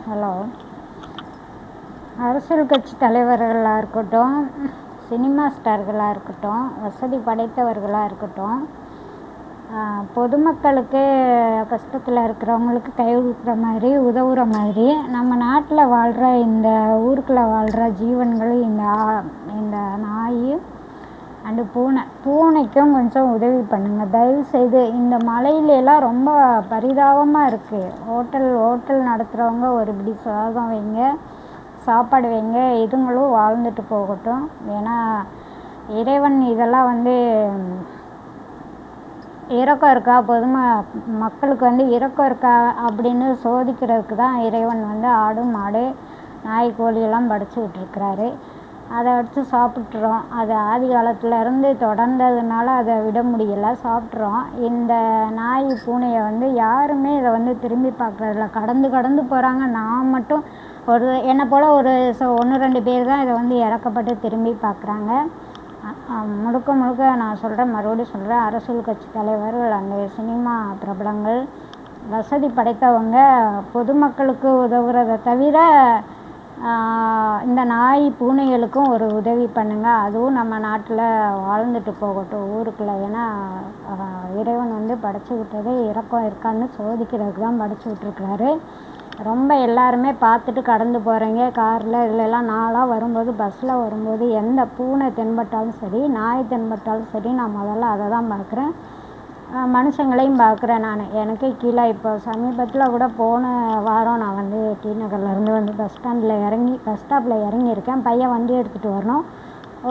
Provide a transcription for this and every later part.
Hello. அரசியல் கட்சி தலைவர்களாக இருக்கட்டும், சினிமா ஸ்டார்களாக இருக்கட்டும், வசதி படைத்தவர்களாக இருக்கட்டும், பொதுமக்களுக்கு கஷ்டத்தில் இருக்கிறவங்களுக்கு கை கொடுக்குற மாதிரி உதவுற மாதிரி நம்ம நாட்டில் வாழ்கிற இந்த ஊருக்குள்ளே வாழ்கிற ஜீவன்களும் இந்த நாய் அண்டு பூனைக்கும் கொஞ்சம் உதவி பண்ணுங்கள் தயவுசெய்து. இந்த மழையிலெல்லாம் ரொம்ப பரிதாபமாக இருக்குது. ஹோட்டல் நடத்துகிறவங்க ஒரு இப்படி சாதம் வைங்க, சாப்பாடு வைங்க, இதுங்களும் வாழ்ந்துட்டு போகட்டும். ஏன்னா இறைவன் இதெல்லாம் இரக்கம் இருக்கா, மக்களுக்கு இரக்கம் இருக்கா அப்படின்னு சோதிக்கிறதுக்கு தான் இறைவன் ஆடு மாடு நாய் கோழியெல்லாம் படைச்சி விட்டுருக்கிறாரு. அதை வச்சு சாப்பிட்றோம். அது ஆதி காலத்துலேருந்து தொடர்ந்ததுனால அதை விட முடியலை, சாப்பிட்றோம். இந்த நாய் பூனையை யாருமே இதை திரும்பி பார்க்குறதில்ல. கடந்து போகிறாங்க. நான் மட்டும் என்னை போல் ஒரு 1-2 பேர் தான் இதை இறக்கப்பட்டு திரும்பி பார்க்குறாங்க. முழுக்க நான் சொல்கிறேன், மறுபடியும் சொல்கிறேன், அரசியல் கட்சி தலைவர்கள், அந்த சினிமா பிரபலங்கள், வசதி படைத்தவங்க பொதுமக்களுக்கு உதவுறதை தவிர இந்த நாய் பூனைகளுக்கும் ஒரு உதவி பண்ணுங்கள். அதுவும் நம்ம நாட்டில் வாழ்ந்துட்டு போகட்டும் ஊருக்குள்ளே. ஏன்னா இறைவன் படைச்சி விட்டதே இரக்கம் இருக்கான்னு சோதிக்கிறதுக்கு தான் படைச்சி விட்டுருக்குறாரு. ரொம்ப எல்லாருமே பார்த்துட்டு கடந்து போகிறீங்க. காரில் இல்லைலாம் நாளாக வரும்போது, பஸ்ஸில் வரும்போது எந்த பூனை தென்பட்டாலும் சரி, நாய் தென்பட்டாலும் சரி, நான் முதல்ல அதை தான் பார்க்குறேன். மனுஷங்களையும் பார்க்குறேன். எனக்கே கீழே இப்போ சமீபத்தில் கூட போன வாரம் நான் டி நகர்லேருந்து பஸ் ஸ்டாப்பில் இறங்கியிருக்கேன். பையன் வண்டி எடுத்துகிட்டு வரணும்.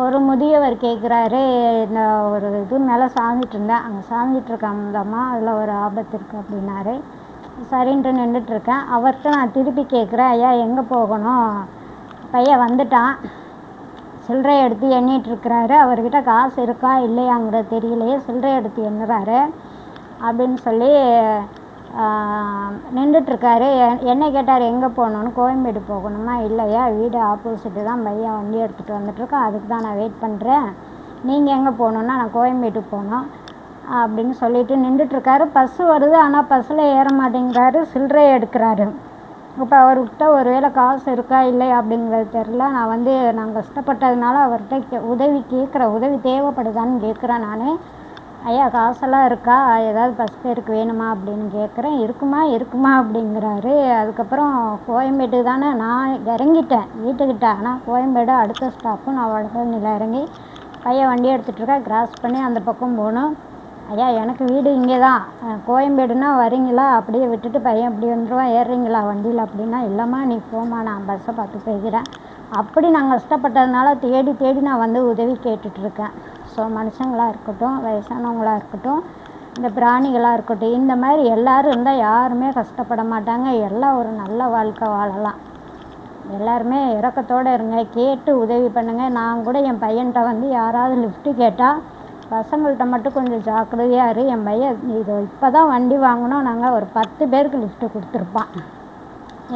ஒரு முதியவர் கேட்குறாரு, இந்த ஒரு இது மேலே சாஞ்சிட்டு இருந்தேன், அங்கே சாஞ்சிட்ருக்கேன் அந்தம்மா, அதில் ஒரு ஆபத்து இருக்குது அப்படின்னாரு. சரின்ட்டு நின்றுட்டுருக்கேன். அவர்கிட்ட நான் திருப்பி கேட்குறேன், ஐயா எங்கே போகணும்? பையன் வந்துட்டான், சில்லறை எடுத்து எண்ணிகிட்ருக்கிறாரு. அவர்கிட்ட காசு இருக்கா இல்லையாங்கிறது தெரியலையே, சில்லறை எடுத்து எண்ணுறாரு அப்படின்னு சொல்லி நின்றுட்டுருக்காரு. என்ன கேட்டார், எங்கே போகணுன்னு. கோயம்பேடு போகணுமா? இல்லையா, வீடு ஆப்போசிட்டு தான், பையன் வண்டி எடுத்துகிட்டு வந்துட்டுருக்கேன், அதுக்கு தான் நான் வெயிட் பண்ணுறேன். நீங்கள் எங்கே போகணுன்னா, நான் கோயம்பேட்டுக்கு போகணும் அப்படின்னு சொல்லிட்டு நின்றுட்டுருக்காரு. பஸ்ஸு வருது, ஆனால் பஸ்ஸில் ஏற மாட்டேங்கிறாரு, சில்லறை எடுக்கிறாரு. இப்போ அவர்கிட்ட ஒரு வேளை காசு இருக்கா இல்லை அப்படிங்கிறது தெரில. நான் கஷ்டப்பட்டதுனால அவர்கிட்ட உதவி தேவைப்படுதான்னு கேட்குறேன். நான் ஐயா காசெல்லாம் இருக்கா, ஏதாவது பஸ் பேருக்கு வேணுமா அப்படின்னு கேட்குறேன். இருக்குமா அப்படிங்கிறாரு. அதுக்கப்புறம் கோயம்பேட்டுக்கு தானே நான் இறங்கிட்டேன் வீட்டுக்கிட்ட, ஆனால் கோயம்பேடு அடுத்த ஸ்டாப்பும் நான் வடபழனியில் இறங்கி பையன் வண்டி எடுத்துகிட்ருக்கேன். கிராஸ் பண்ணி அந்த பக்கம் போகணும். ஐயா எனக்கு வீடு இங்கே தான், கோயம்பேடுனா வரீங்களா, அப்படியே விட்டுட்டு பையன் இப்படி வந்துடுவான், ஏறுறீங்களா வண்டியில் அப்படின்னா, இல்லைம்மா நீ போம்மா, நான் பஸ்ஸை பார்த்து போய்க்கிறேன். அப்படி நான் கஷ்டப்பட்டதுனால தேடி நான் உதவி கேட்டுட்ருக்கேன். ஸோ மனுஷங்களாக இருக்கட்டும், வயசானவங்களாக இருக்கட்டும், இந்த பிராணிகளாக இருக்கட்டும், இந்த மாதிரி எல்லோரும் இருந்தால் யாருமே கஷ்டப்பட மாட்டாங்க. எல்லாம் ஒரு நல்ல வாழ்க்கை வாழலாம். எல்லாருமே இரக்கத்தோடு இருங்க, கேட்டு உதவி பண்ணுங்கள். நான் கூட என் பையன்கிட்ட யாராவது லிஃப்ட்டு கேட்டால் பசங்கள்கிட்ட மட்டும் கொஞ்சம் ஜாக்கிரதையாக இரு. என் பையன் இப்போ தான் வண்டி வாங்கினோம், நாங்கள் ஒரு 10 பேருக்கு லிஃப்ட்டு கொடுத்துருப்பான்.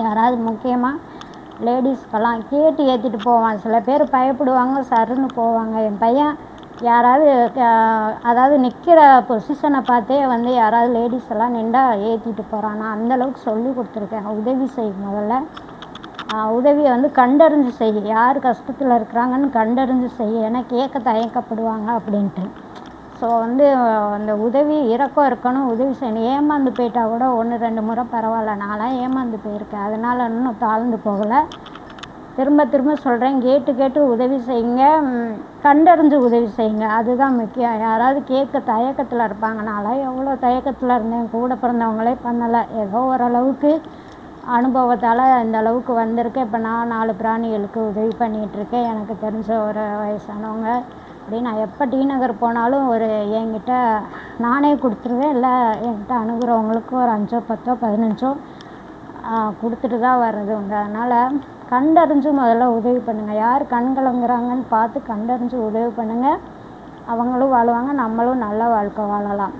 யாராவது முக்கியமாக லேடிஸ்க்கெல்லாம் கேட்டு ஏற்றிட்டு போவான். சில பேர் பயப்படுவாங்க, சருன்னு போவாங்க. என் பையன் யாராவது அதாவது நிற்கிற பொசிஷனை பார்த்தே யாராவது லேடிஸ் எல்லாம் நின்றா ஏற்றிட்டு போகிறான். நான் அந்தளவுக்கு சொல்லி கொடுத்துருக்கேன். உதவி செய்யும் முதல்ல உதவியை கண்டறிஞ்சு செய்ய, யார் கஷ்டத்தில் இருக்கிறாங்கன்னு கண்டறிஞ்சு செய்ய, ஏன்னா கேட்க தயக்கப்படுவாங்க அப்படின்ட்டு. ஸோ அந்த உதவி இரக்கம் இருக்கணும், உதவி செய்யணும். ஏமாந்து போயிட்டால் கூட 1-2 முறை பரவாயில்ல, நான்லாம் ஏமாந்து போயிருக்கேன், அதனால் இன்னும் தாழ்ந்து போகலை. திரும்ப சொல்கிறேன், கேட்டு உதவி செய்யுங்க, கண்டறிஞ்சு உதவி செய்யுங்க, அதுதான் முக்கியம். யாராவது கேட்க தயக்கத்தில் இருப்பாங்க. நான்லாம் எவ்வளோ தயக்கத்தில் இருந்தேன், கூட பிறந்தவங்களே பண்ணலை. ஏதோ ஓரளவுக்கு அனுபவத்தால் இந்த அளவுக்கு வந்திருக்கேன். இப்போ நான் 4 பிராணிகளுக்கு உதவி பண்ணிகிட்ருக்கேன். எனக்கு தெரிஞ்ச ஒரு வயசானவங்க அப்படி நான் எப்போ டி நகர் போனாலும் என்கிட்ட நானே கொடுத்துருவேன். இல்லை என்கிட்ட அணுகிறவங்களுக்கு ஒரு 5, 10, 15 கொடுத்துட்டு தான் வர்றது உண்டு. அதனால் கண்டறிஞ்சு முதல்ல உதவி பண்ணுங்கள். யார் கண் கலங்குறாங்கன்னு பார்த்து கண்டறிஞ்சு உதவி பண்ணுங்கள். அவங்களும் வாழுவாங்க, நம்மளும் நல்ல வாழ்க்கை வாழலாம்.